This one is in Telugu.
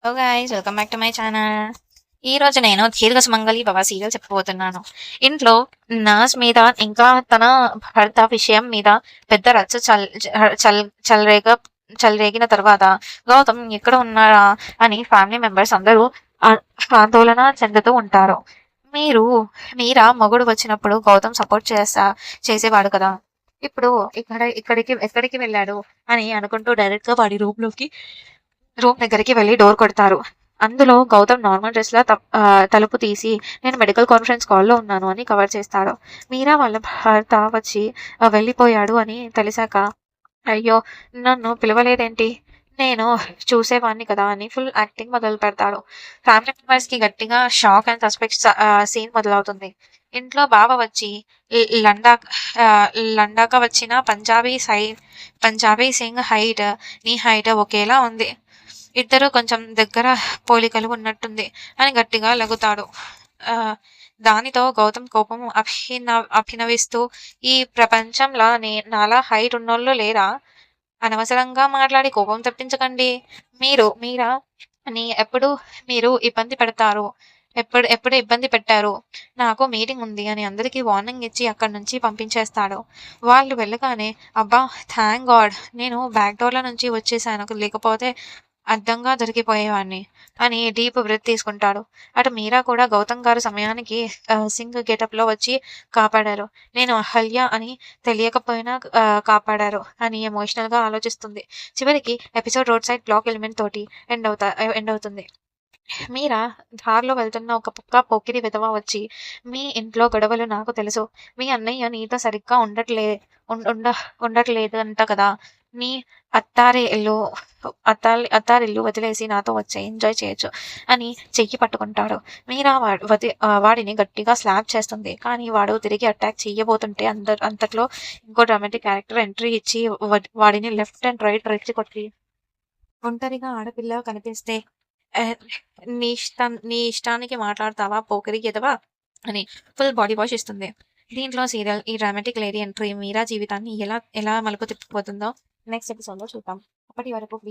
Hello guys, welcome back to my channel. ఈ రోజు నేను దీర్ఘ సుమంగళి భవ సీరియల్ చెప్పబోతున్నాను. ఇంట్లో నర్స్ మీద ఇంకా తన భర్త విషయం మీద పెద్ద రచ్చ చల్ చల్రేగ చెలరేగిన తర్వాత గౌతమ్ ఎక్కడ ఉన్నారా అని ఫ్యామిలీ మెంబర్స్ అందరూ ఆ- ఆందోళన చెందుతూ ఉంటారు. మీరు మీరా మొగుడు వచ్చినప్పుడు గౌతమ్ సపోర్ట్ చేసేవాడు కదా. ఇప్పుడు ఎక్కడికి వెళ్ళాడు అని అనుకుంటూ డైరెక్ట్ గా వాడి రూమ్ దగ్గరికి వెళ్ళి డోర్ కొడతారు. అందులో గౌతమ్ నార్మల్ డ్రెస్ లా తలుపు తీసి నేను మెడికల్ కాన్ఫరెన్స్ కాల్లో ఉన్నాను అని కవర్ చేస్తాడు. మీరా వాళ్ళ భర్త వచ్చి వెళ్ళిపోయాడు అని తెలిసాక అయ్యో, నన్ను పిలవలేదేంటి, నేను చూసేవాడిని కదా అని ఫుల్ యాక్టింగ్ మొదలు పెడతాడు. ఫ్యామిలీ మెంబర్స్ కి గట్టిగా షాక్ అండ్ సస్పెక్ట్ సీన్ మొదలవుతుంది. ఇంట్లో బావ వచ్చి ల- లండా ఆ, లండాక వచ్చిన పంజాబీ సింగ్ హైట్ నీ హైట్ ఒకేలా ఉంది, ఇద్దరు కొంచెం దగ్గర పోలికలు ఉన్నట్టుంది అని గట్టిగా లగుతాడు. ఆ దానితో గౌతమ్ కోపం అభినవిస్తూ ఈ ప్రపంచంలో నాలా హైట్ ఉన్నోళ్ళు లేరా, అనవసరంగా మాట్లాడి కోపం తెప్పించకండి, మీరా అని మీరు ఇబ్బంది పెడతారు, ఎప్పుడు ఇబ్బంది పెట్టారు, నాకు మీటింగ్ ఉంది అని అందరికీ వార్నింగ్ ఇచ్చి అక్కడి నుంచి పంపించేస్తాడు. వాళ్ళు వెళ్ళగానే అబ్బా, థ్యాంక్ గాడ్ నేను బ్యాక్ డోర్ల నుంచి వచ్చేసాను, లేకపోతే అడ్డంగా దొరికిపోయేవాడిని అని డీప్ బ్రెత్ తీసుకుంటాడు. అటు మీరా కూడా గౌతమ్ గారు సమయానికి సింగ్ గెటప్ లో వచ్చి కాపాడారు, నేను అహల్య అని తెలియకపోయినా కాపాడారు అని ఎమోషనల్ గా ఆలోచిస్తుంది. చివరికి episode road side black element తోటి ఎండ్ అవుతుంది. మీరా దారిలో వెళ్తున్న ఒక పోకిరి విధవ వచ్చి మీ ఇంట్లో గొడవలు నాకు తెలుసు, మీ అన్నయ్య నీతో సరిగ్గా ఉం- ఉండ ఉండట్లేదు అంట కదా, నీ అత్తారి ఇల్లు అత్తారిల్లు వదిలేసి నాతో వచ్చే ఎంజాయ్ చేయొచ్చు అని చెయ్యి పట్టుకుంటాడు. మీరా వాడిని గట్టిగా స్లాప్ చేస్తుంది, కానీ వాడు తిరిగి అటాక్ చెయ్యబోతుంటే అంతట్లో ఇంకో డ్రామాటిక్ క్యారెక్టర్ ఎంట్రీ ఇచ్చి వాడిని లెఫ్ట్ అండ్ రైట్ రెచ్చి కొట్టి ఒంటరిగా ఆడపిల్ల కనిపిస్తే "Eh, నీ ఇష్టానికి మాట్లాడతావా పోకిరి ఎదవా" అని ఫుల్ బాడీ వాష్ ఇస్తుంది. దీంట్లో సీరియల్ ఈ డ్రామాటిక్ లేడీ ఎంట్రీ మీరా జీవితాన్ని ఎలా ఎలా మలుపు తిప్పిపోతుందో నెక్స్ట్ ఎపిసోడ్ లో చూద్దాం. అప్పటి వరకు ప్లీజ్